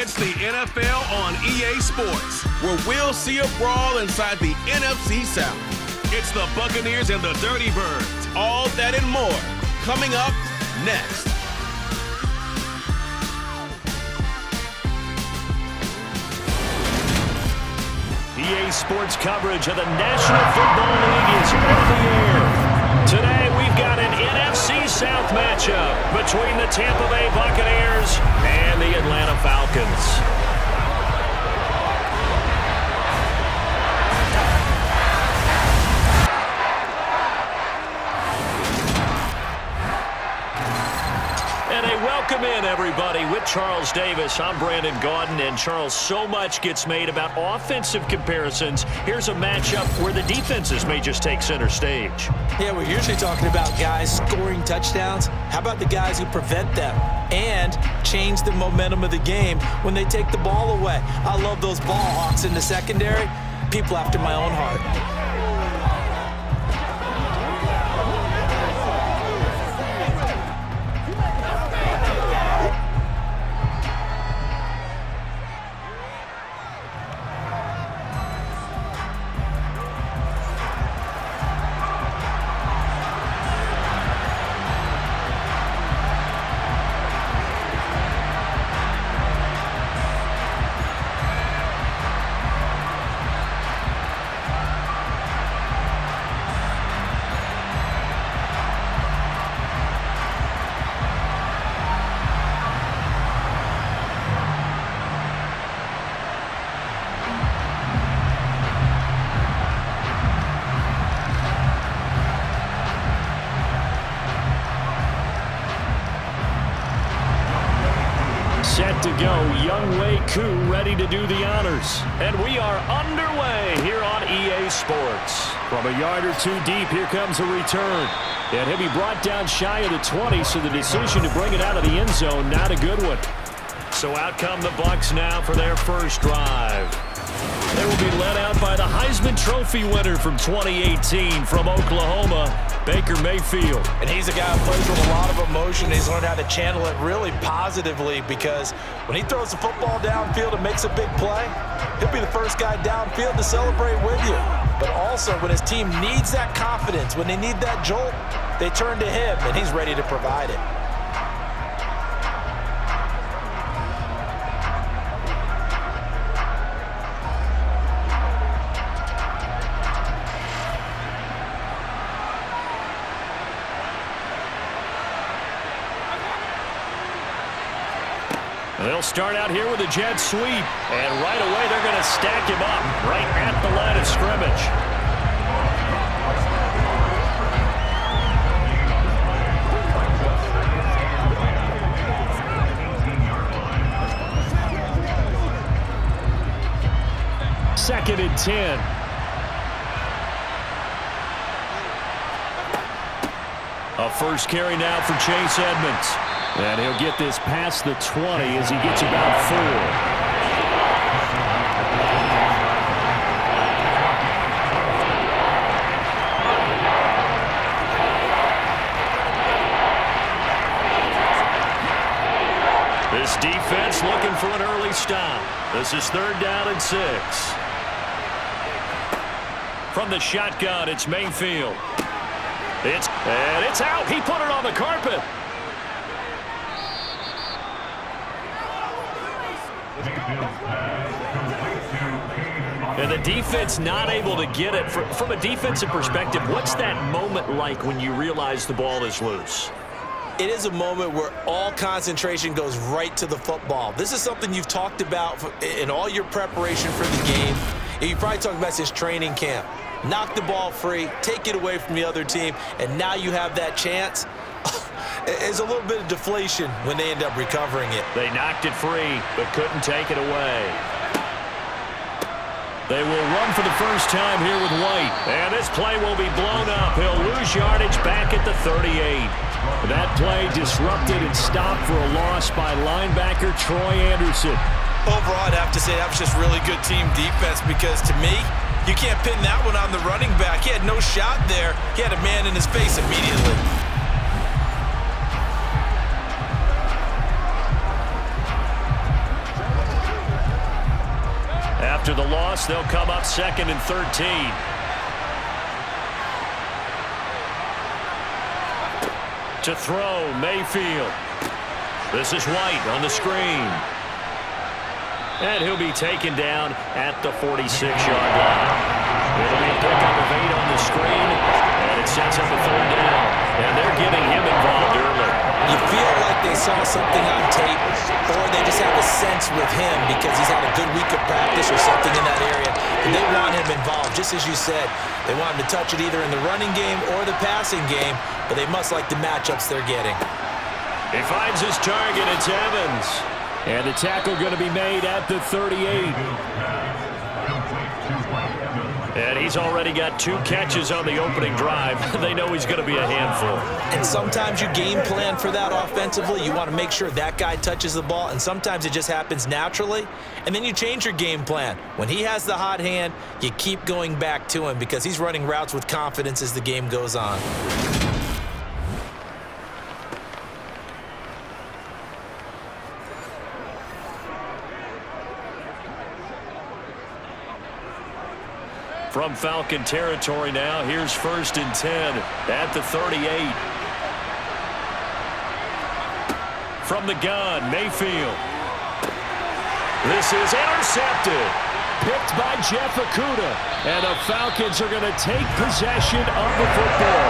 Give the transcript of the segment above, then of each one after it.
It's the NFL on EA Sports, where we'll see a brawl inside the NFC South. It's the Buccaneers and the Dirty Birds. All that and more coming up next. EA Sports coverage of the National Football League is on the air. Today we've got an NFC South matchup between the Tampa Bay Buccaneers and the Atlanta Falcons. Welcome in, everybody. With Charles Davis, I'm Brandon Gaudin, and Charles, so much gets made about offensive comparisons. Here's a matchup where the defenses may just take center stage. Yeah, we're usually talking about guys scoring touchdowns. How about the guys who prevent them and change the momentum of the game when they take the ball away? I love those ball hawks in the secondary. People after my own heart. Set to go, Young Wei Koo ready to do the honors. And we are underway here on EA Sports. From a yard or two deep, here comes a return. And he'll be brought down shy of the 20, so the decision to bring it out of the end zone, not a good one. So out come the Bucs now for their first drive. They will be led out by the Heisman Trophy winner from 2018 from Oklahoma, Baker Mayfield. And he's a guy who plays with a lot of emotion. He's learned how to channel it really positively, because when he throws the football downfield and makes a big play, he'll be the first guy downfield to celebrate with you. But also, when his team needs that confidence, when they need that jolt, they turn to him, and he's ready to provide it. They'll start out here with a jet sweep. And right away, they're going to stack him up right at the line of scrimmage. Second and 10. A first carry now for Chase Edmonds. And he'll get this past the 20 as he gets about 4. This defense looking for an early stop. This is 3rd down and 6. From the shotgun, it's Mayfield. It's out. He put it on the carpet. And the defense not able to get it. From a defensive perspective, what's that moment like when you realize the ball is loose? It is a moment where all concentration goes right to the football. This is something you've talked about in all your preparation for the game. And you probably talked about since training camp. Knock the ball free, take it away from the other team, and now you have that chance. There's a little bit of deflation when they end up recovering it. They knocked it free, but couldn't take it away. They will run for the first time here with White. And this play will be blown up. He'll lose yardage back at the 38. That play disrupted and stopped for a loss by linebacker Troy Anderson. Overall, I'd have to say that was just really good team defense, because to me, you can't pin that one on the running back. He had no shot there. He had a man in his face immediately. After the loss, they'll come up 2nd and 13. To throw, Mayfield. This is White on the screen. And he'll be taken down at the 46-yard line. It'll be a pickup of 8 on the screen, and it sets up a 3rd down. And they're getting him involved early. You feel like they saw something on tape, or they just have a sense with him because he's had a good week of practice or something in that area. And they want him involved, just as you said. They want him to touch it either in the running game or the passing game, but they must like the matchups they're getting. He finds his target. It's Evans. And the tackle going to be made at the 38. And he's already got 2 catches on the opening drive. They know he's going to be a handful. And sometimes you game plan for that offensively. You want to make sure that guy touches the ball, and sometimes it just happens naturally. And then you change your game plan. When he has the hot hand, you keep going back to him because he's running routes with confidence as the game goes on. From Falcon territory now, here's 1st and 10 at the 38. From the gun, Mayfield. This is intercepted. Picked by Jeff Okudah. And the Falcons are going to take possession of the football.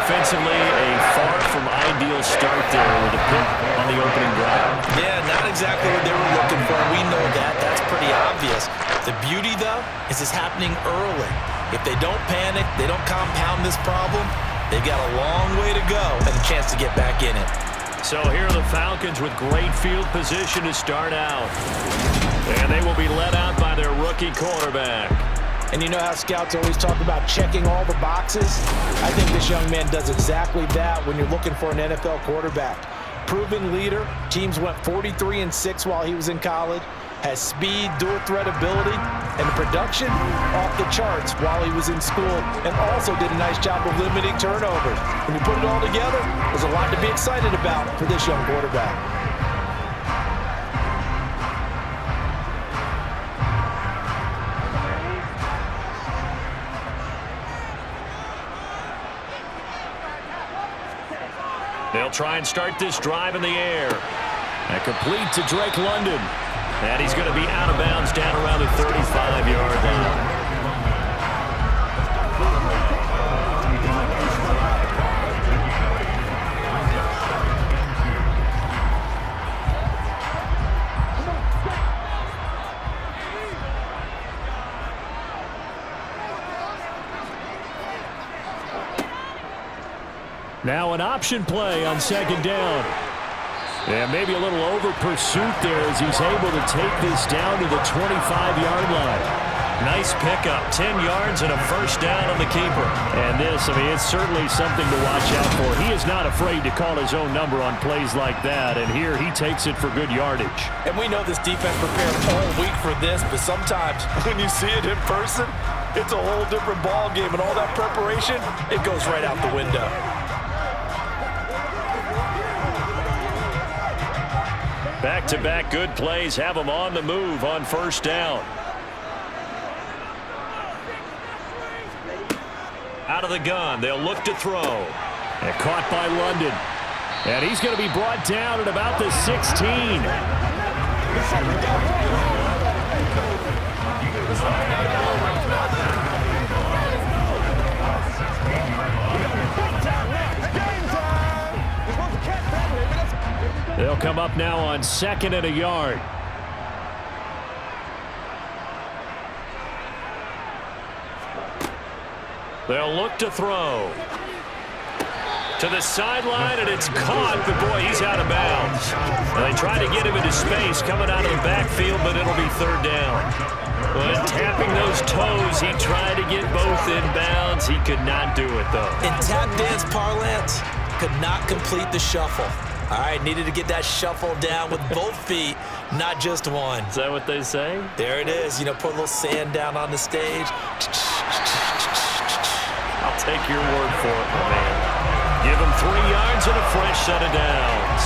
Offensively, a far from ideal start there with a pick on the opening drive. Yeah, not exactly what they were looking for. We know that. That's pretty obvious. The beauty, though, is it's happening early. If they don't panic, they don't compound this problem, they've got a long way to go and a chance to get back in it. So here are the Falcons with great field position to start out. And they will be led out by their rookie quarterback. And you know how scouts always talk about checking all the boxes? I think this young man does exactly that when you're looking for an NFL quarterback. Proven leader. Teams went 43-6 while he was in college. Has speed, dual threat ability, and the production off the charts while he was in school, and also did a nice job of limiting turnovers. When you put it all together, there's a lot to be excited about for this young quarterback. They'll try and start this drive in the air. And complete to Drake London. And he's going to be out of bounds down around the 35-yard line. Now an option play on 2nd down. And maybe a little over pursuit there as he's able to take this down to the 25-yard line. Nice pickup, 10 yards and a 1st down on the keeper. And this, I mean, it's certainly something to watch out for. He is not afraid to call his own number on plays like that, and here he takes it for good yardage. And we know this defense prepared all week for this, but sometimes when you see it in person, it's a whole different ball game, and all that preparation, it goes right out the window. Back-to-back good plays have them on the move on 1st down. Out of the gun, they'll look to throw. And caught by London. And he's going to be brought down at about the 16. They'll come up now on 2nd and a yard. They'll look to throw. To the sideline, and it's caught, but boy, he's out of bounds. And they try to get him into space coming out of the backfield, but it'll be 3rd down. But tapping those toes, he tried to get both in bounds. He could not do it, though. In tap dance parlance, could not complete the shuffle. All right, needed to get that shuffle down with both feet, not just one. Is that what they say? There it is. You know, put a little sand down on the stage. I'll take your word for it, my man. Give him 3 yards and a fresh set of downs.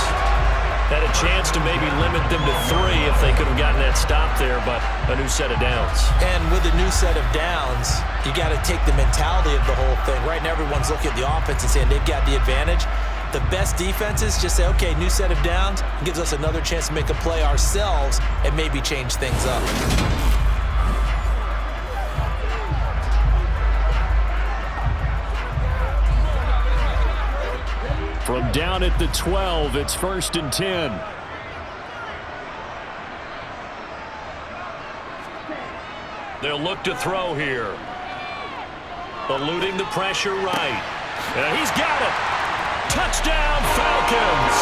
Had a chance to maybe limit them to 3 if they could have gotten that stop there, but a new set of downs. And with a new set of downs, you got to take the mentality of the whole thing. Right now, everyone's looking at the offense and saying they've got the advantage. The best defenses just say, okay, new set of downs, gives us another chance to make a play ourselves and maybe change things up. From down at the 12, it's 1st and 10. They'll look to throw here. Eluding the pressure right. And he's got it. Touchdown, Falcons.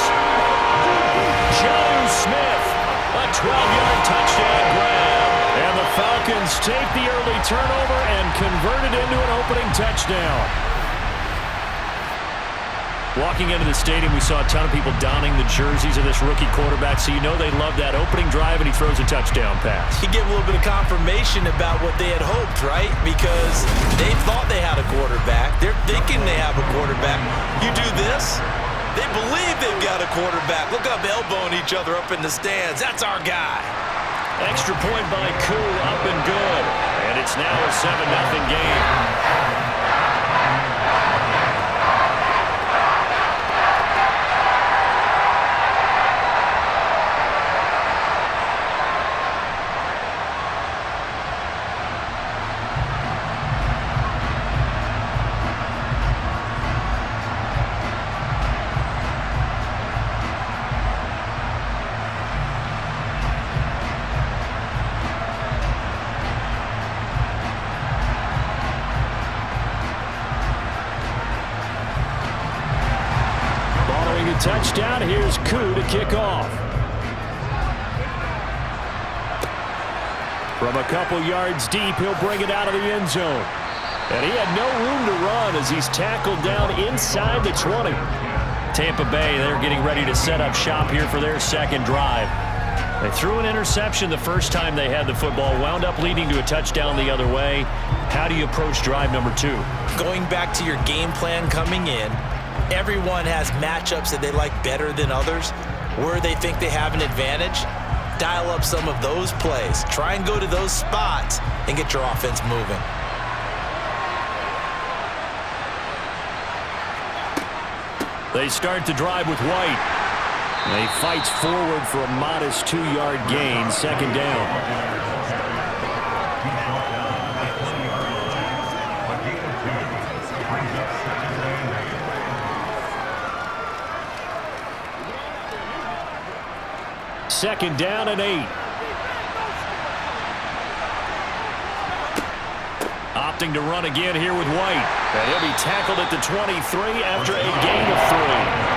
Joe Smith, a 12-yard touchdown grab. And the Falcons take the early turnover and convert it into an opening touchdown. Walking into the stadium, we saw a ton of people donning the jerseys of this rookie quarterback, so you know they love that opening drive, and he throws a touchdown pass. He gave a little bit of confirmation about what they had hoped, right? Because they thought they had a quarterback. They're thinking they have a quarterback. You do this, they believe they've got a quarterback. Look up, elbowing each other up in the stands. That's our guy. Extra point by Koo, up and good. And it's now a 7-0 game. Touchdown. Here's Koo to kick off. From a couple yards deep, he'll bring it out of the end zone. And he had no room to run as he's tackled down inside the 20. Tampa Bay, they're getting ready to set up shop here for their second drive. They threw an interception the first time they had the football, wound up leading to a touchdown the other way. How do you approach drive number 2? Going back to your game plan coming in, everyone has matchups that they like better than others, where they think they have an advantage. Dial up some of those plays. Try and go to those spots and get your offense moving. They start the drive with White. And he fights forward for a modest 2-yard gain, second down. Second down and 8. Opting to run again here with White. And he'll be tackled at the 23 after a gain of 3.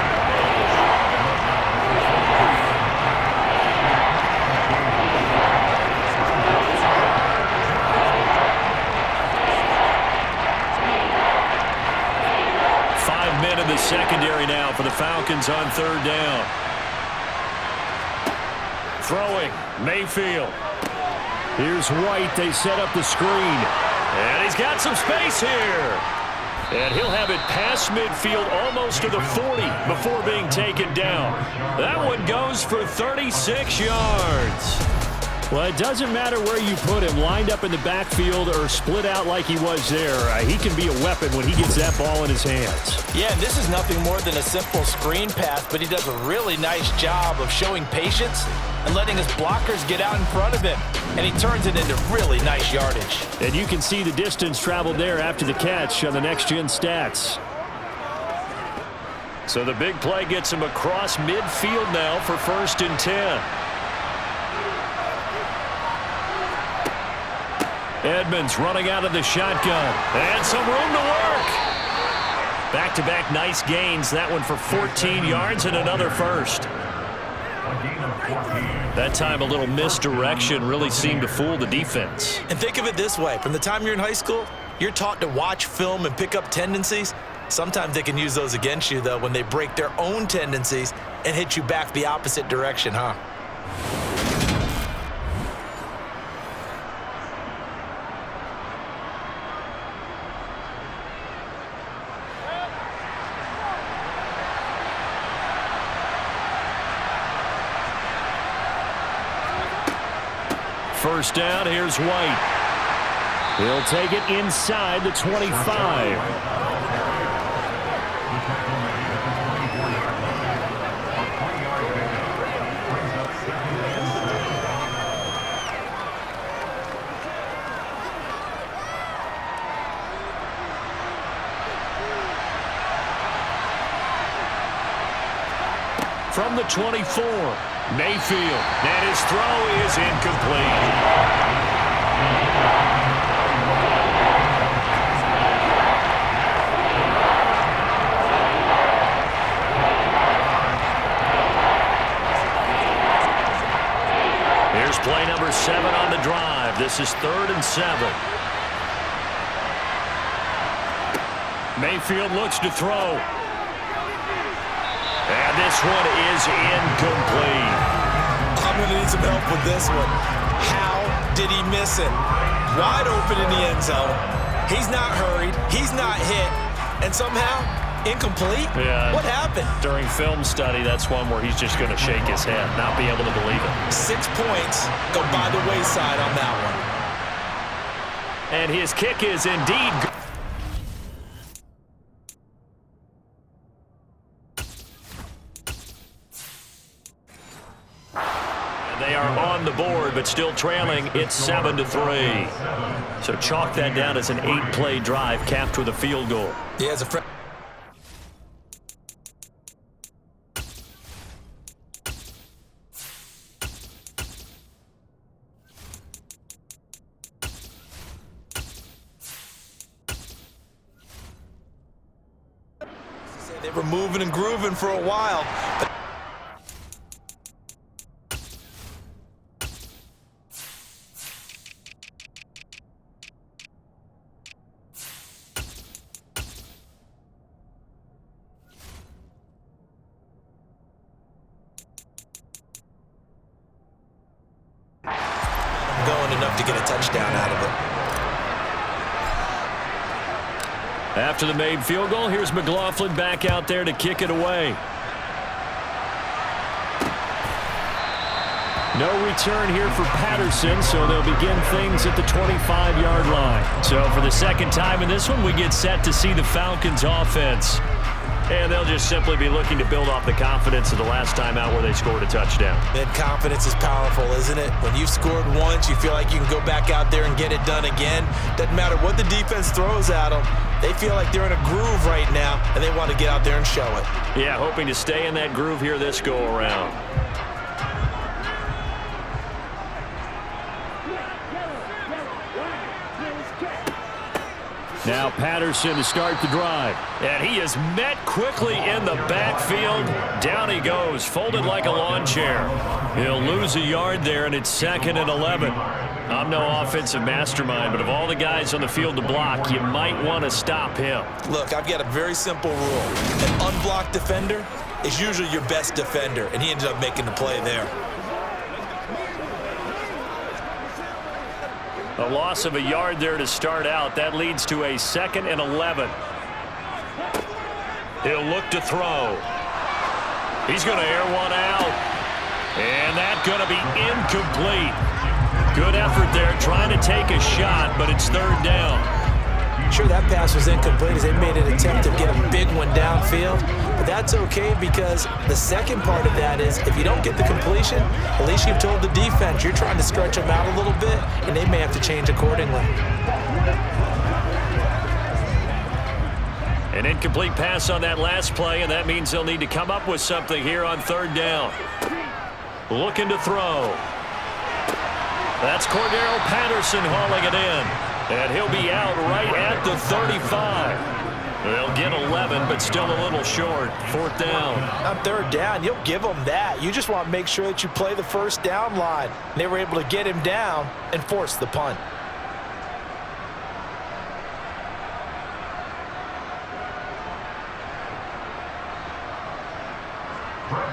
In the secondary now for the Falcons on third down. Throwing, Mayfield. Here's White. They set up the screen. And he's got some space here. And he'll have it past midfield almost to the 40 before being taken down. That one goes for 36 yards. Well, it doesn't matter where you put him, lined up in the backfield or split out like he was there. He can be a weapon when he gets that ball in his hands. Yeah, and this is nothing more than a simple screen pass, but he does a really nice job of showing patience and letting his blockers get out in front of him. And he turns it into really nice yardage. And you can see the distance traveled there after the catch on the next-gen stats. So the big play gets him across midfield now for 1st and 10. Edmonds running out of the shotgun. And some room to work. Back-to-back nice gains. That one for 14 yards and another first. That time a little misdirection really seemed to fool the defense. And think of it this way. From the time you're in high school, you're taught to watch film and pick up tendencies. Sometimes they can use those against you, though, when they break their own tendencies and hit you back the opposite direction, huh? first down. Here's White. He'll take it inside the 25. From the 24, Mayfield, and his throw is incomplete. Here's play number 7 on the drive. This is 3rd and 7. Mayfield looks to throw. And this one is incomplete. I'm going to need some help with this one. How did he miss it? Wide open in the end zone. He's not hurried. He's not hit. And somehow, incomplete? Yeah. What happened? During film study, that's one where he's just going to shake his head, not be able to believe it. 6 points go by the wayside on that one. And his kick is indeed good. They are on the board, but still trailing. It's 7-3. So chalk that down as an 8-play drive capped with a field goal. Yeah, as a friend. They were moving and grooving for a while. Going enough to get a touchdown out of it. After the made field goal, here's McLaughlin back out there to kick it away. No return here for Patterson, so they'll begin things at the 25-yard line. So for the second time in this one, we get set to see the Falcons offense. And they'll just simply be looking to build off the confidence of the last time out where they scored a touchdown. And confidence is powerful, isn't it? When you've scored once, you feel like you can go back out there and get it done again. Doesn't matter what the defense throws at them. They feel like they're in a groove right now, and they want to get out there and show it. Yeah, hoping to stay in that groove here this go-around. Now Patterson to start the drive. And he is met quickly in the backfield. Down he goes, folded like a lawn chair. He'll lose a yard there, and it's 2nd and 11. I'm no offensive mastermind, but of all the guys on the field to block, you might want to stop him. Look, I've got a very simple rule. An unblocked defender is usually your best defender, and he ended up making the play there. A loss of a yard there to start out. That leads to a 2nd and 11. He'll look to throw. He's going to air one out. And that's going to be incomplete. Good effort there trying to take a shot, but it's 3rd down. Sure, that pass was incomplete as they made an attempt to get a big one downfield. But that's okay because the second part of that is if you don't get the completion, at least you've told the defense you're trying to stretch them out a little bit, and they may have to change accordingly. An incomplete pass on that last play, and that means they'll need to come up with something here on 3rd down. Looking to throw. That's Cordero Patterson hauling it in. And he'll be out right at the 35. They'll get 11, but still a little short. 4th down. On 3rd down, you'll give them that. You just want to make sure that you play the first down line. They were able to get him down and force the punt.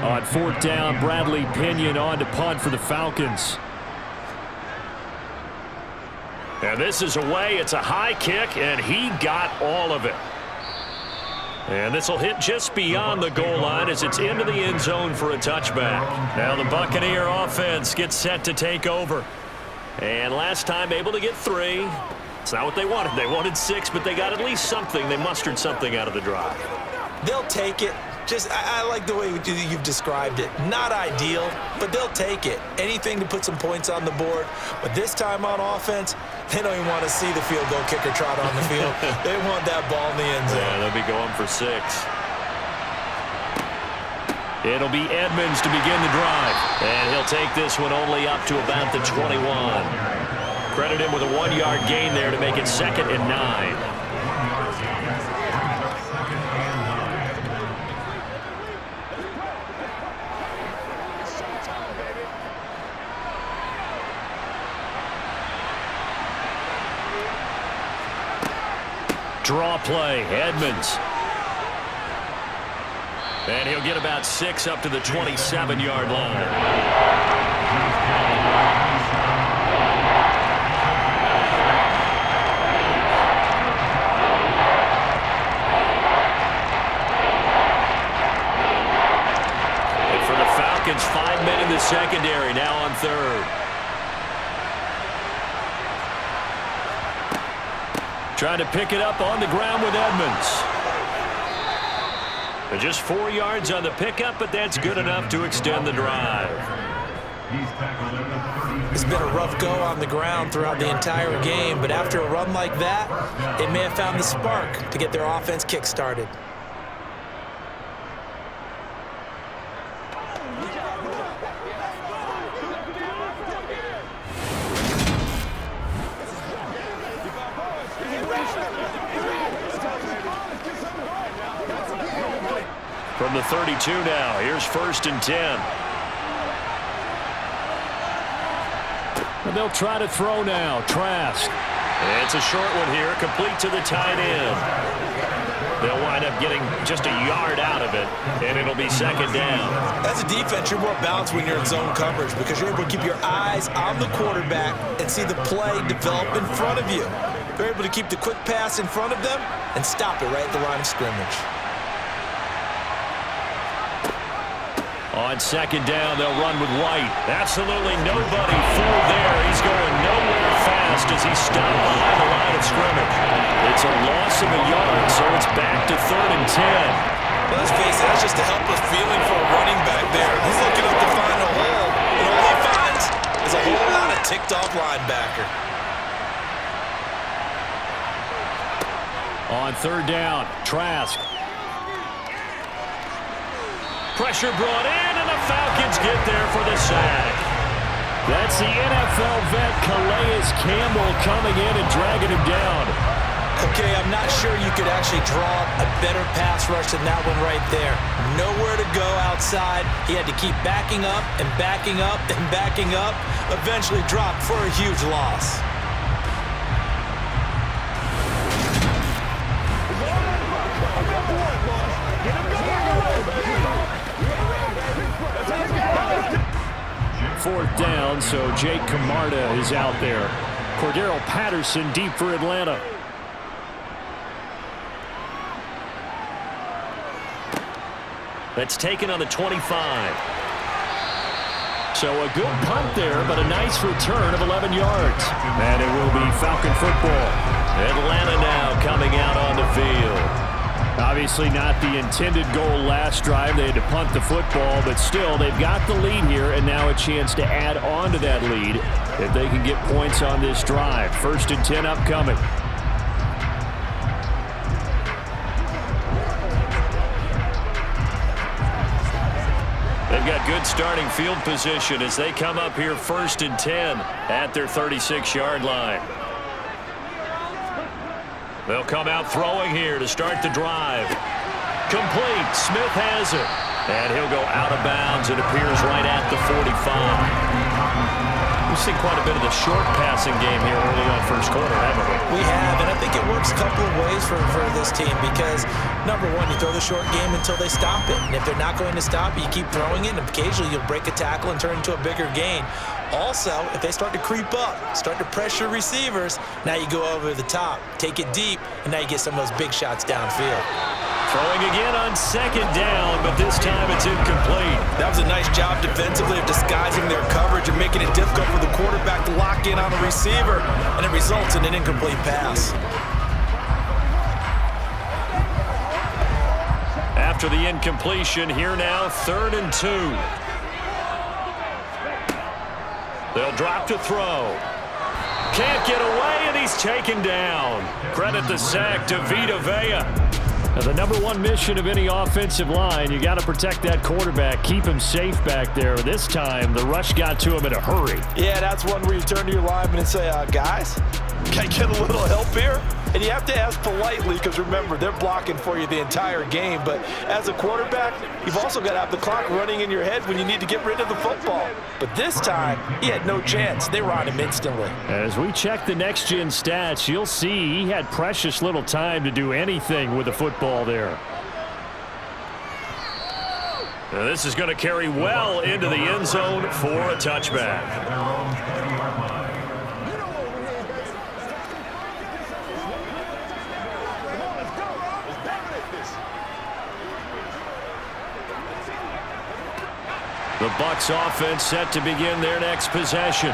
On 4th down, Bradley Pinion on to punt for the Falcons. And this is away. It's a high kick, and he got all of it. And this will hit just beyond the goal line as it's into the end zone for a touchback. Now the Buccaneer offense gets set to take over. And last time able to get 3. It's not what they wanted. They wanted 6, but they got at least something. They mustered something out of the drive. They'll take it. I like the way you've described it. Not ideal, but they'll take it. Anything to put some points on the board. But this time on offense, they don't even want to see the field goal kicker trot on the field. They want that ball in the end zone. Yeah, they'll be going for 6. It'll be Edmonds to begin the drive. And he'll take this one only up to about the 21. Credit him with a 1-yard gain there to make it 2nd and 9. Draw play, Edmonds. And he'll get about 6 up to the 27-yard line. And for the Falcons, 5 men in the secondary, now on 3rd. Trying to pick it up on the ground with Edmonds. But just 4 yards on the pickup, but that's good enough to extend the drive. It's been a rough go on the ground throughout the entire game, but after a run like that, they may have found the spark to get their offense kick-started. From the 32 now, here's 1st and 10. And they'll try to throw now. Trask. It's a short one here, complete to the tight end. They'll wind up getting just a yard out of it, and it'll be 2nd down. As a defense, you're more balanced when you're in zone coverage because you're able to keep your eyes on the quarterback and see the play develop in front of you. They're able to keep the quick pass in front of them and stop it right at the line of scrimmage. On 2nd down, they'll run with White. Absolutely nobody fooled there. He's going nowhere fast as he's stopped behind the line of scrimmage. It's a loss of a yard, so it's back to 3rd and 10. Well, let's face it, that's just a helpless feeling for a running back there. He's looking up to find a hole, and all he finds is a whole lot of ticked-off linebacker. On 3rd down, Trask. Pressure brought in, and the Falcons get there for the sack. That's the NFL vet Calais Campbell coming in and dragging him down. Okay, I'm not sure you could actually draw a better pass rush than that one right there. Nowhere to go outside. He had to keep backing up and backing up and backing up. Eventually dropped for a huge loss. Fourth down, so Jake Camarda is out there. Cordero Patterson deep for Atlanta. That's taken on the 25. So a good punt there, but a nice return of 11 yards. And it will be Falcon football. Atlanta now coming out on the field. Obviously not the intended goal last drive. They had to punt the football, but still they've got the lead here and now a chance to add on to that lead if they can get points on this drive. 1st and 10 upcoming. They've got good starting field position as they come up here 1st and 10 at their 36-yard line. They'll come out throwing here to start the drive. Complete. Smith has it. And he'll go out of bounds. It appears right at the 45. We've seen quite a bit of the short passing game here early on first quarter, haven't we? We have, and I think it works a couple of ways for this team because, number one, you throw the short game until they stop it. And if they're not going to stop it, you keep throwing it, and occasionally you'll break a tackle and turn it into a bigger gain. Also, if they start to creep up, start to pressure receivers, now you go over the top, take it deep, and now you get some of those big shots downfield. Throwing again on second down, but this time it's incomplete. That was a nice job defensively of disguising their coverage and making it difficult for the quarterback to lock in on the receiver, and it results in an incomplete pass. After the incompletion, here now, 3rd and 2. They'll drop to throw. Can't get away, and he's taken down. Credit the sack to Vita Vea. Now, the number one mission of any offensive line, you got to protect that quarterback, keep him safe back there. This time, the rush got to him in a hurry. Yeah, that's one where you turn to your lineman and say, guys, can I get a little help here? And you have to ask politely because, remember, they're blocking for you the entire game. But as a quarterback, you've also got to have the clock running in your head when you need to get rid of the football. But this time, he had no chance. They were on him instantly. As we check the next-gen stats, you'll see he had precious little time to do anything with the football there. Now, this is going to carry well into the end zone for a touchback. The Bucs offense set to begin their next possession.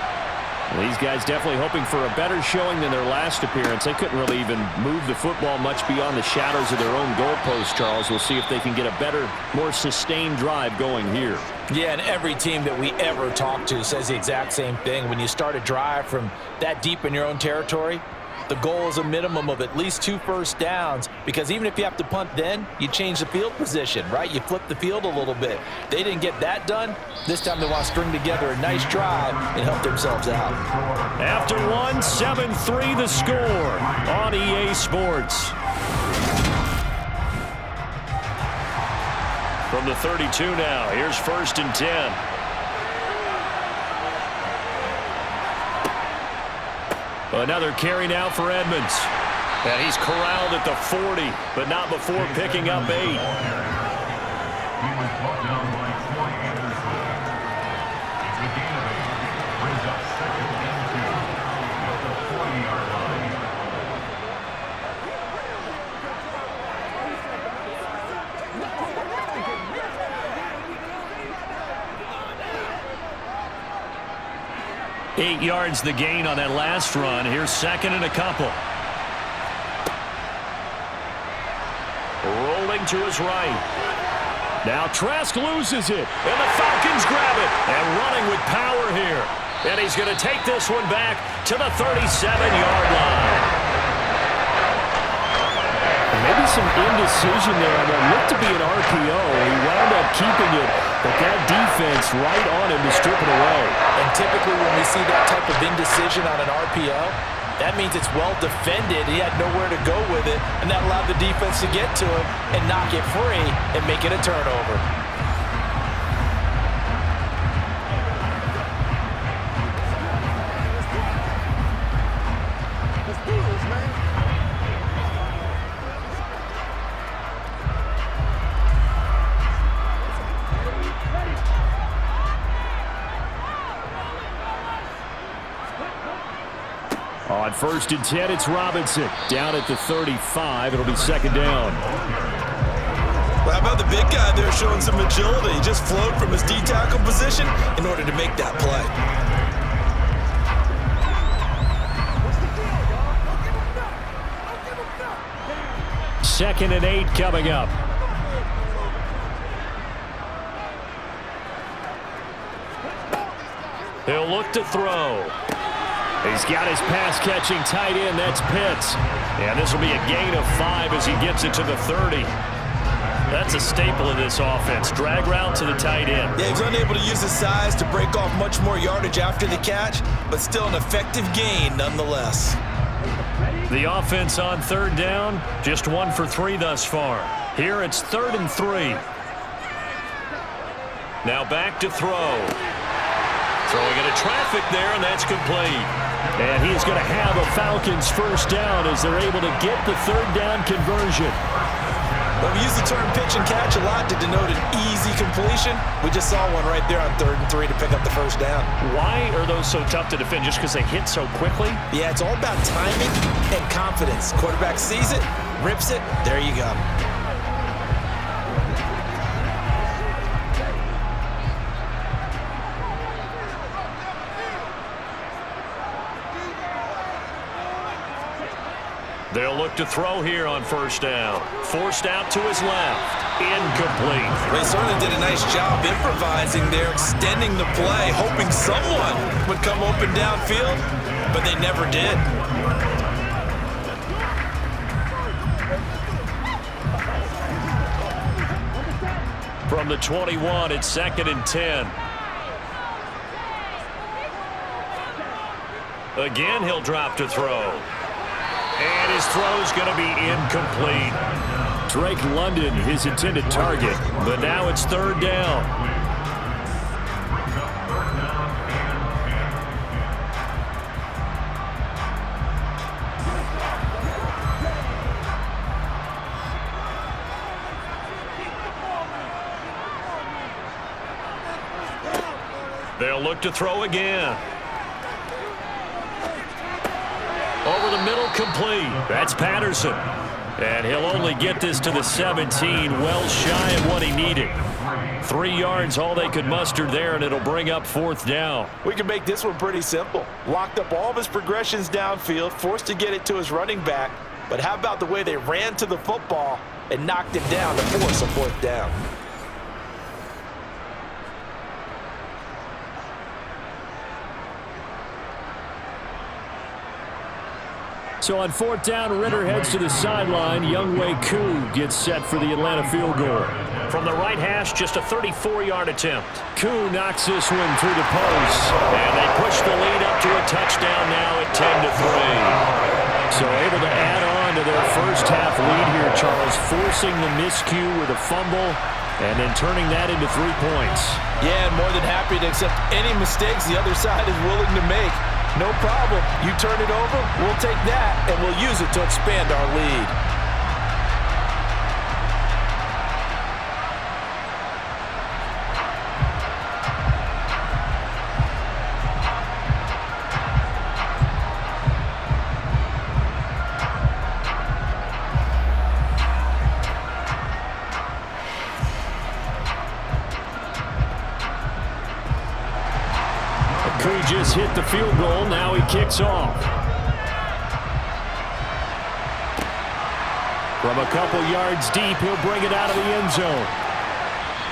These guys definitely hoping for a better showing than their last appearance. They couldn't really even move the football much beyond the shadows of their own goalpost, Charles. We'll see if they can get a better, more sustained drive going here. Yeah, and every team that we ever talk to says the exact same thing. When you start a drive from that deep in your own territory, the goal is a minimum of at least 2 first downs, because even if you have to punt then, you change the field position, right? You flip the field a little bit. They didn't get that done. This time they want to string together a nice drive and help themselves out. After one, 7-3 the score on EA Sports. From the 32 now, here's 1st and 10. Another carry now for Edmonds. And he's corralled at the 40, but not before picking up 8. Eight yards the gain on that last run. Here's 2nd and a couple. Rolling to his right. Now Trask loses it, and the Falcons grab it. And running with power here. And he's going to take this one back to the 37-yard line. Maybe some indecision there on what looked to be an RPO. He wound up keeping it, but that defense right on him to strip it away. And typically when we see that type of indecision on an RPO, that means it's well defended. He had nowhere to go with it, and that allowed the defense to get to him and knock it free and make it a turnover. On 1st and 10, it's Robinson. Down at the 35. It'll be 2nd down. Well, how about the big guy there showing some agility? He just flowed from his D-tackle position in order to make that play. Second and 8 coming up. He'll look to throw. He's got his pass-catching tight end. That's Pitts. And this will be a gain of 5 as he gets it to the 30. That's a staple of this offense. Drag route to the tight end. Yeah, he's unable to use his size to break off much more yardage after the catch, but still an effective gain nonetheless. The offense on 3rd down, just 1 for 3 thus far. Here it's 3rd and 3. Now back to throw. Throwing into traffic there, and that's complete. And he's going to have a Falcons first down as they're able to get the 3rd down conversion. Well, we use the term pitch and catch a lot to denote an easy completion. We just saw one right there on 3rd and 3 to pick up the first down. Why are those so tough to defend? Just because they hit so quickly? Yeah, it's all about timing and confidence. Quarterback sees it, rips it, there you go. They'll look to throw here on first down. Forced out to his left. Incomplete. They certainly did a nice job improvising there, extending the play, hoping someone would come open downfield, but they never did. From the 21, it's 2nd and 10. Again, he'll drop to throw. And his throw's going to be incomplete. Drake London, his intended target, but now it's 3rd down. They'll look to throw again. Over the middle, complete. That's Patterson. And he'll only get this to the 17, well shy of what he needed. 3 yards, all they could muster there, and it'll bring up 4th down. We can make this one pretty simple. Locked up all of his progressions downfield, forced to get it to his running back. But how about the way they ran to the football and knocked him down to force a 4th down? So on 4th down, Ritter heads to the sideline. Younghoe Koo gets set for the Atlanta field goal. From the right hash, just a 34-yard attempt. Koo knocks this one through the post. And they push the lead up to a touchdown now at 10-3. So able to add on to their first half lead here, Charles, forcing the miscue with a fumble and then turning that into 3 points. Yeah, and more than happy to accept any mistakes the other side is willing to make. No problem. You turn it over, we'll take that, and we'll use it to expand our lead. Just hit the field goal. Now he kicks off. From a couple yards deep, he'll bring it out of the end zone.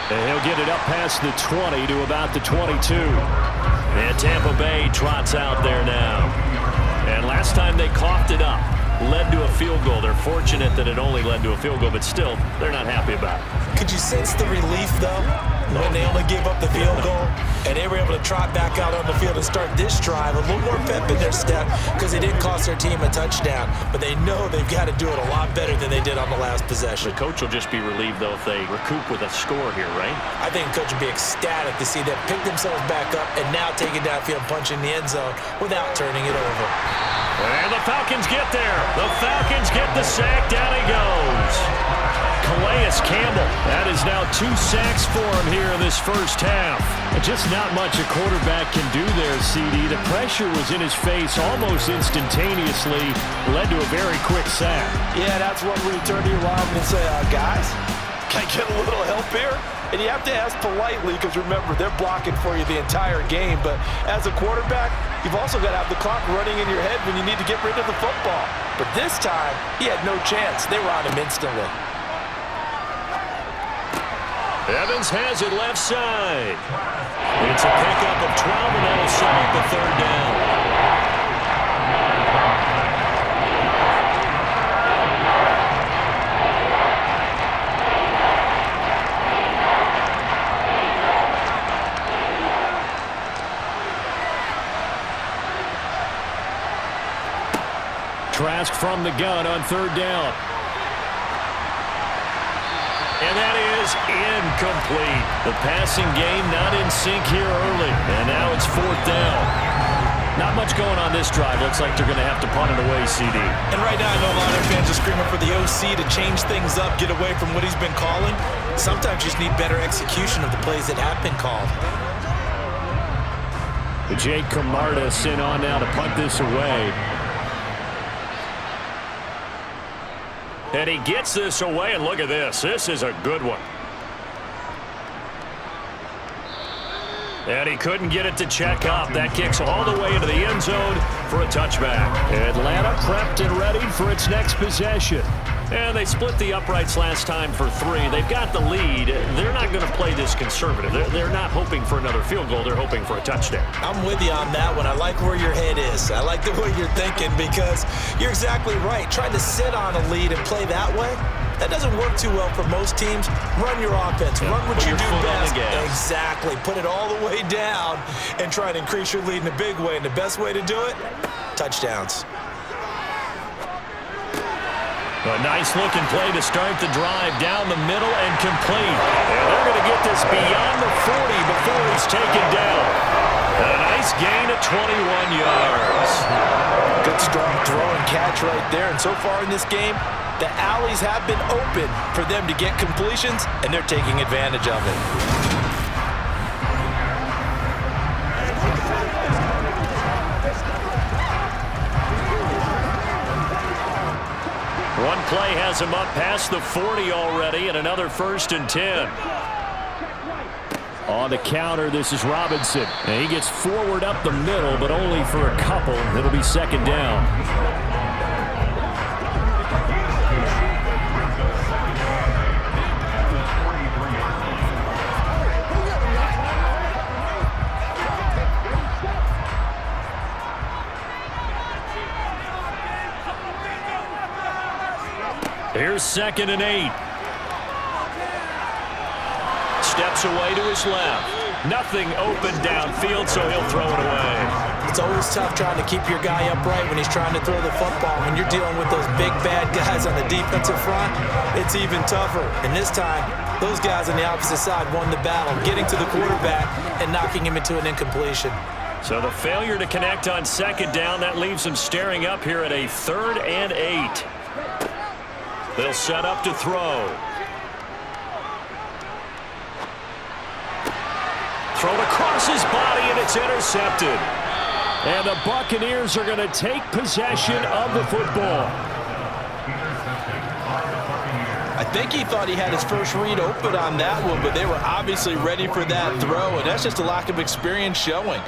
And he'll get it up past the 20 to about the 22. And Tampa Bay trots out there now. And last time they coughed it up, led to a field goal. They're fortunate that it only led to a field goal, but still, they're not happy about it. Could you sense the relief, though, when they only gave up the field goal and they were able to trot back out on the field and start this drive, a little more pep in their step because they didn't cost their team a touchdown, but they know they've got to do it a lot better than they did on the last possession. The coach will just be relieved, though, if they recoup with a score here, right? I think the coach would be ecstatic to see them pick themselves back up and now take it downfield, punch in the end zone without turning it over. And the Falcons get there. The Falcons get the sack. Down he goes. Calais Campbell. That is now 2 sacks for him here in this first half. Just not much a quarterback can do there, CD. The pressure was in his face almost instantaneously. Led to a very quick sack. Yeah, that's one where you turn to your lineman and say, guys, can I get a little help here? And you have to ask politely because, remember, they're blocking for you the entire game. But as a quarterback, you've also got to have the clock running in your head when you need to get rid of the football. But this time, he had no chance. They were on him instantly. Evans has it left side. It's a pickup of 12, and that'll set up the 3rd down. Trask from the gun on 3rd down. And that is incomplete. The passing game not in sync here early. And now it's 4th down. Not much going on this drive. Looks like they're going to have to punt it away, CD. And right now I know a lot of their fans are screaming for the OC to change things up, get away from what he's been calling. Sometimes you just need better execution of the plays that have been called. Jake Camarda sent on now to punt this away. And he gets this away, and look at this. This is a good one. And he couldn't get it to check up. That kicks all the way into the end zone for a touchback. Atlanta prepped and ready for its next possession. And they split the uprights last time for 3. They've got the lead. They're not going to play this conservative. They're not hoping for another field goal. They're hoping for a touchdown. I'm with you on that one. I like where your head is. I like the way you're thinking because you're exactly right. Trying to sit on a lead and play that way, that doesn't work too well for most teams. Run your offense. Run what you do best. Exactly. Put it all the way down and try to increase your lead in a big way. And the best way to do it, touchdowns. A nice-looking play to start the drive down the middle and complete. And they're going to get this beyond the 40 before he's taken down. A nice gain of 21 yards. Good strong throw and catch right there. And so far in this game, the alleys have been open for them to get completions, and they're taking advantage of it. One play has him up past the 40 already, and another 1st and 10. On the counter, this is Robinson. And he gets forward up the middle, but only for a couple. It'll be 2nd down. Here's 2nd and 8. Steps away to his left. Nothing open downfield, so he'll throw it away. It's always tough trying to keep your guy upright when he's trying to throw the football. When you're dealing with those big, bad guys on the defensive front, it's even tougher. And this time, those guys on the opposite side won the battle, getting to the quarterback and knocking him into an incompletion. So the failure to connect on 2nd down, that leaves him staring up here at a 3rd and 8. They'll set up to throw. Thrown across his body, and it's intercepted. And the Buccaneers are going to take possession of the football. I think he thought he had his first read open on that one, but they were obviously ready for that throw, and that's just a lack of experience showing.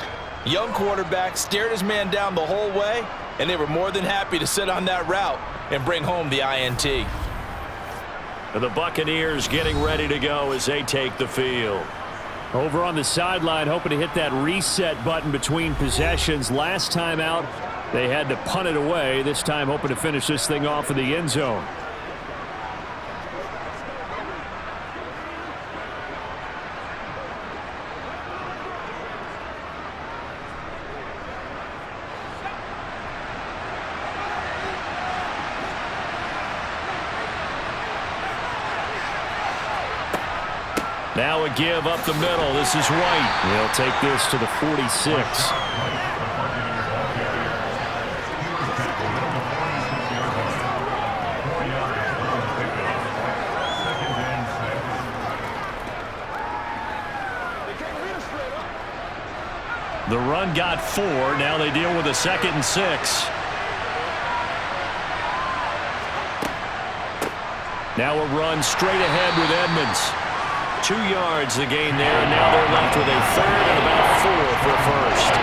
Young quarterback stared his man down the whole way, and they were more than happy to sit on that route and bring home the INT. And the Buccaneers getting ready to go as they take the field. Over on the sideline, hoping to hit that reset button between possessions. Last time out, they had to punt it away. This time, hoping to finish this thing off in the end zone. Now a give up the middle. This is White. They'll take this to the 46. The run got 4. Now they deal with a 2nd and 6. Now a run straight ahead with Edmonds. 2 yards the gain there, and now they're left with a 3rd and about 4 for first.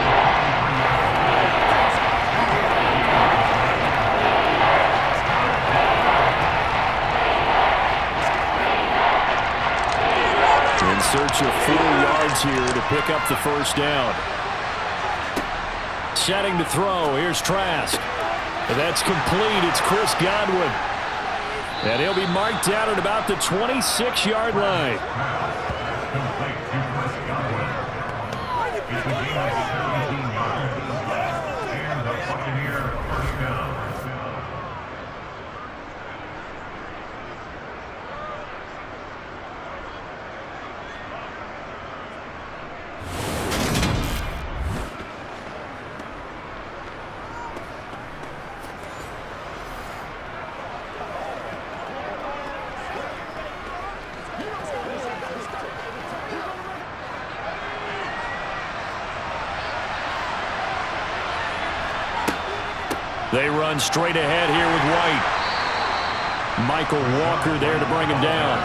In search of 4 yards here to pick up the 1st down. Setting to throw. Here's Trask. And that's complete. It's Chris Godwin. And he'll be marked down at about the 26-yard line. They run straight ahead here with White. Michael Walker there to bring him down.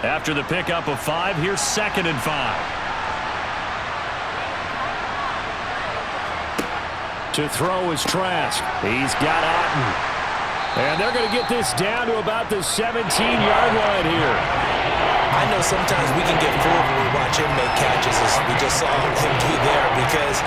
After the pickup of 5, here's 2nd and 5. To throw is Trask. He's got Otten. And they're going to get this down to about the 17-yard line here. I know sometimes we can get fooled when we watch him make catches, as we just saw him do there, because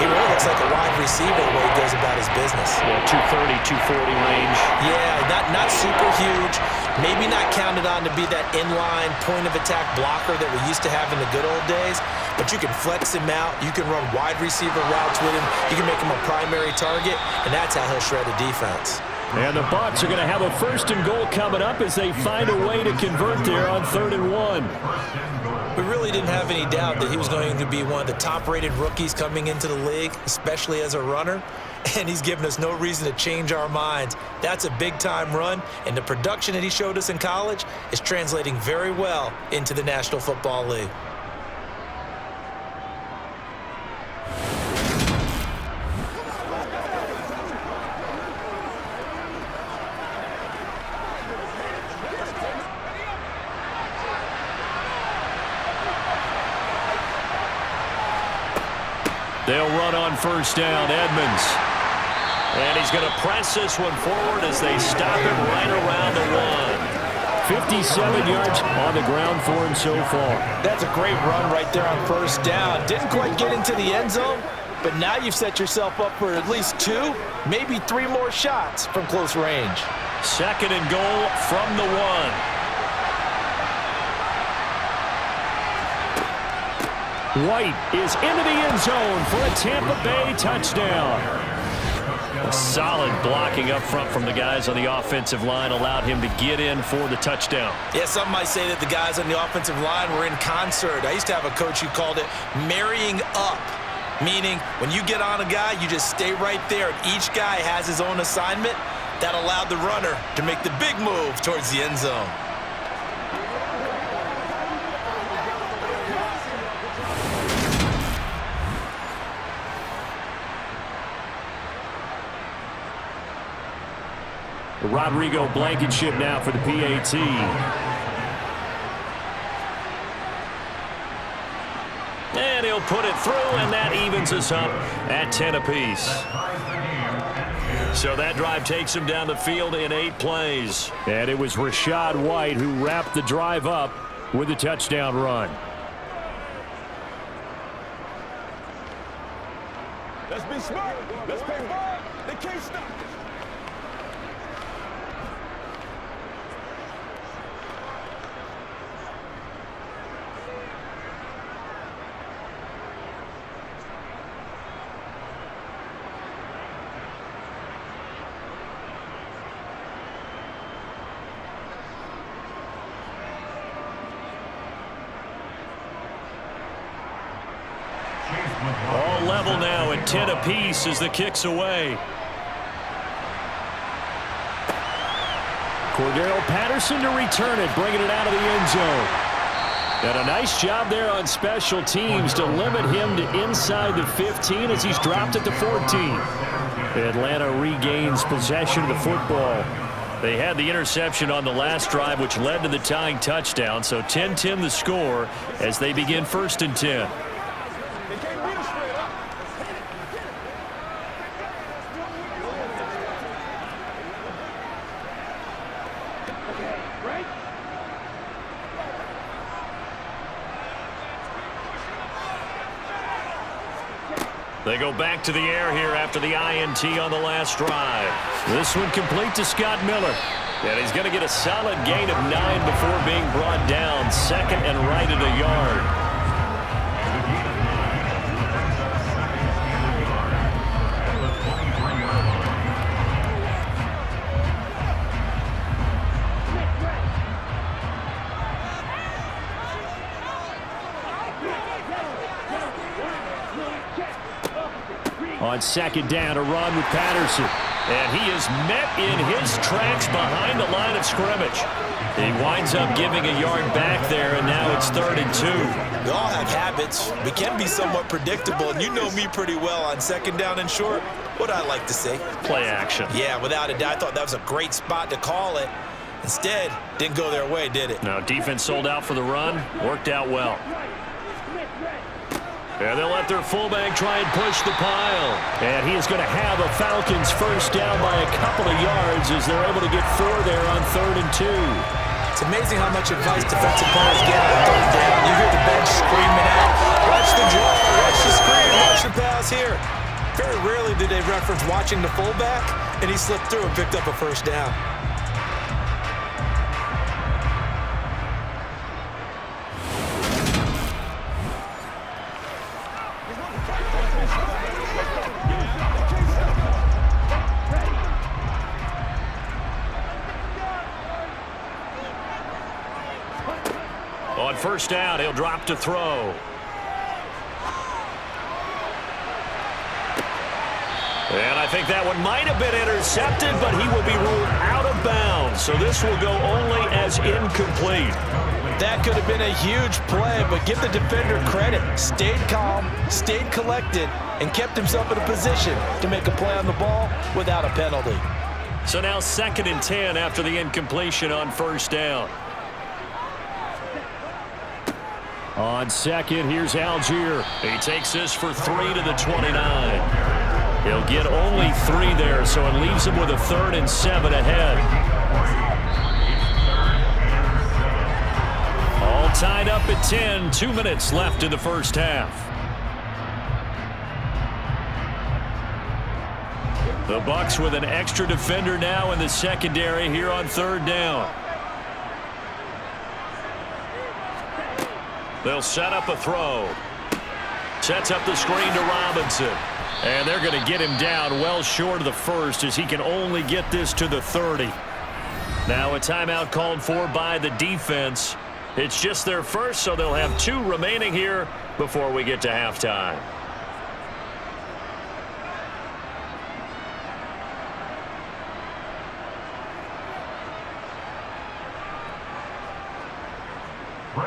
he really looks like a wide receiver the way he goes about his business. Yeah, 230, 240 range. Yeah, not super huge. Maybe not counted on to be that inline point-of-attack blocker that we used to have in the good old days, but you can flex him out. You can run wide receiver routes with him. You can make him a primary target, and that's how he'll shred a defense. And the Bucs are going to have a 1st and goal coming up as they find a way to convert there on 3rd and 1. We really didn't have any doubt that he was going to be one of the top-rated rookies coming into the league, especially as a runner, and he's given us no reason to change our minds. That's a big-time run, and the production that he showed us in college is translating very well into the National Football League. They'll run on 1st down, Edmonds. And he's going to press this one forward as they stop him right around the 1. 57 yards on the ground for him so far. That's a great run right there on 1st down. Didn't quite get into the end zone, but now you've set yourself up for at least 2, maybe 3 more shots from close range. 2nd and goal from the 1. White is into the end zone for a Tampa Bay touchdown. A solid blocking up front from the guys on the offensive line allowed him to get in for the touchdown. Yeah, some might say that the guys on the offensive line were in concert. I used to have a coach who called it marrying up, meaning when you get on a guy, you just stay right there, and each guy has his own assignment. That allowed the runner to make the big move towards the end zone. Rodrigo Blankenship now for the PAT. And he'll put it through, and that evens us up at 10 apiece. So that drive takes him down the field in 8 plays. And it was Rachaad White who wrapped the drive up with a touchdown run. Let's be smart. Let's play ball. They can't stop. All level now at 10 apiece as the kick's away. Cordero Patterson to return it, bringing it out of the end zone. And a nice job there on special teams to limit him to inside the 15 as he's dropped at the 14. Atlanta regains possession of the football. They had the interception on the last drive, which led to the tying touchdown. So 10-10 the score as they begin 1st and 10. They go back to the air here after the INT on the last drive. This one complete to Scott Miller. And he's going to get a solid gain of 9 before being brought down. 2nd and right at a yard. On 2nd down, a run with Patterson. And he is met in his tracks behind the line of scrimmage. He winds up giving a yard back there, and now it's 3rd and 2. We all have habits. We can be somewhat predictable, and you know me pretty well on 2nd down and short. What I like to say? Play action. Yeah, without a doubt. I thought that was a great spot to call it. Instead, didn't go their way, did it? No, defense sold out for the run. Worked out well. And they'll let their fullback try and push the pile. And he is going to have a Falcons first down by a couple of yards as they're able to get 4 there on 3rd and 2. It's amazing how much advice defensive players get on 3rd down. You hear the bench screaming out, watch the draw, watch the screen, watch the pass here. Very rarely do they reference watching the fullback, and he slipped through and picked up a first down. On first down, he'll drop to throw. And I think that one might have been intercepted, but he will be ruled out of bounds. So this will go only as incomplete. That could have been a huge play, but give the defender credit. Stayed calm, stayed collected, and kept himself in a position to make a play on the ball without a penalty. So now 2nd and 10 after the incompletion on first down. On second, here's Algier. He takes this for 3 to the 29. He'll get only 3 there, so it leaves him with a 3rd and 7 ahead. All tied up at 10, 2 minutes left in the first half. The Bucs with an extra defender now in the secondary here on 3rd down. They'll set up a throw. Sets up the screen to Robinson. And they're going to get him down well short of the first as he can only get this to the 30. Now a timeout called for by the defense. It's just their first, so they'll have 2 remaining here before we get to halftime.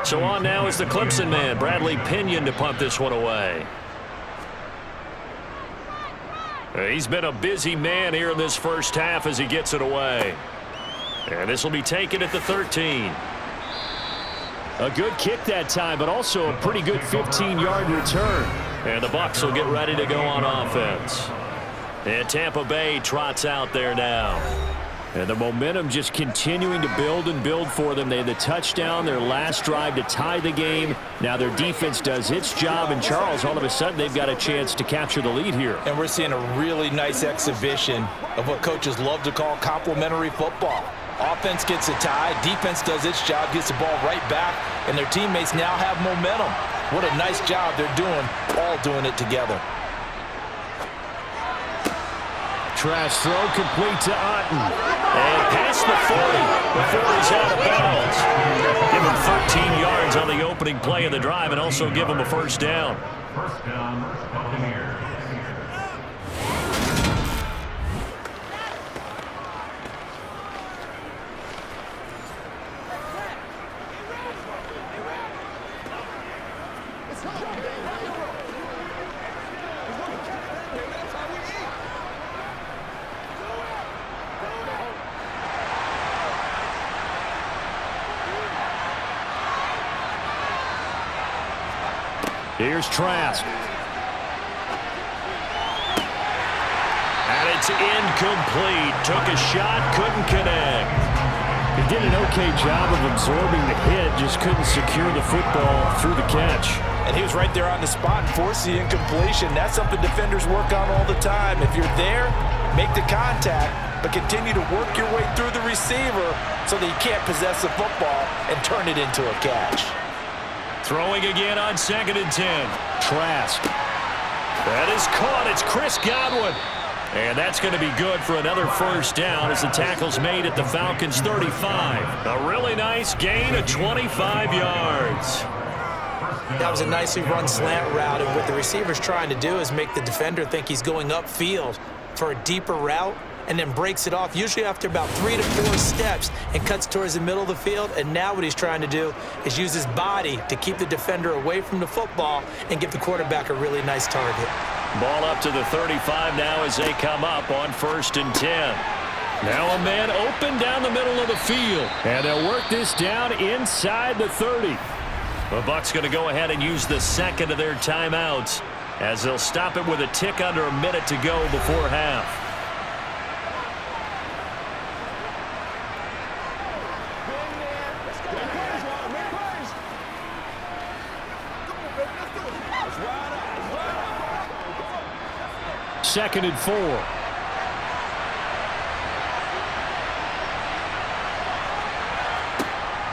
So on now is the Clemson man, Bradley Pinion, to punt this one away. He's been a busy man here in this first half as he gets it away. And this will be taken at the 13. A good kick that time, but also a pretty good 15-yard return. And the Bucs will get ready to go on offense. And Tampa Bay trots out there now. And the momentum just continuing to build and build for them. They had the touchdown, their last drive to tie the game. Now their defense does its job, and Charles, all of a sudden, they've got a chance to capture the lead here. And we're seeing a really nice exhibition of what coaches love to call complementary football. Offense gets a tie, defense does its job, gets the ball right back, and their teammates now have momentum. What a nice job they're doing, all doing it together. Trash throw complete to Otten. And past the 40 before he's out of bounds. Give him 13 yards on the opening play of the drive and also give him a first down. First down, Buccaneers. Here's Trask. And it's incomplete. Took a shot, couldn't connect. He did an okay job of absorbing the hit, just couldn't secure the football through the catch. And he was right there on the spot and forced the incompletion. That's something defenders work on all the time. If you're there, make the contact, but continue to work your way through the receiver so that you can't possess the football and turn it into a catch. Throwing again on 2nd and 10. Trask. That is caught. It's Chris Godwin. And that's going to be good for another first down as the tackle's made at the Falcons' 35. A really nice gain of 25 yards. That was a nicely run slant route, and what the receiver's trying to do is make the defender think he's going upfield for a deeper route and then breaks it off, usually after about 3 to 4 steps, and cuts towards the middle of the field. And now what he's trying to do is use his body to keep the defender away from the football and give the quarterback a really nice target. Ball up to the 35 now as they come up on 1st and 10. Now a man open down the middle of the field. And they'll work this down inside the 30. The Bucs going to go ahead and use the second of their timeouts as they'll stop it with a tick under a minute to go before half. Second and 4.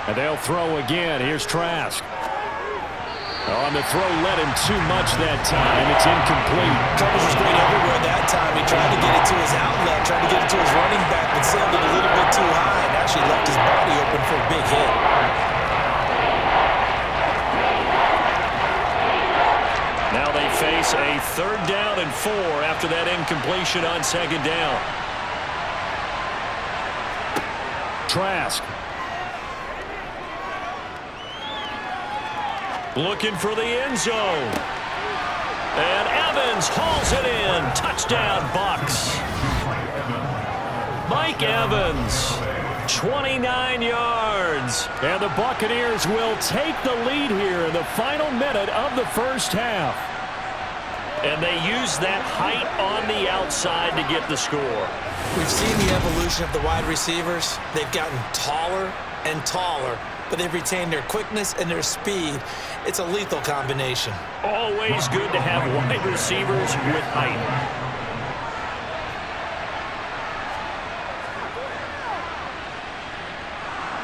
And they'll throw again. Here's Trask. On the throw, led him too much that time. It's incomplete. Coverage was great everywhere that time. He tried to get it to his outlet, tried to get it to his running back, but sailed it a little bit too high and actually left his body open for a big hit. Now they face a 3rd down and 4 after that incompletion on 2nd down. Trask. Looking for the end zone. And Evans hauls it in. Touchdown, Bucs. Mike Evans, 29 yards. And the Buccaneers will take the lead here in the final minute of the first half. And they use that height on the outside to get the score. We've seen the evolution of the wide receivers. They've gotten taller and taller, but they've retained their quickness and their speed. It's a lethal combination. Always good to have wide receivers with height.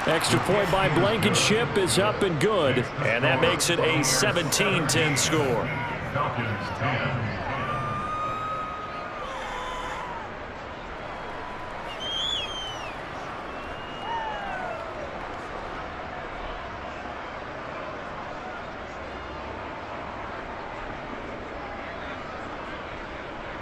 Extra point by Blankenship is up and good, and that makes it a 17-10 score. Falcons 10,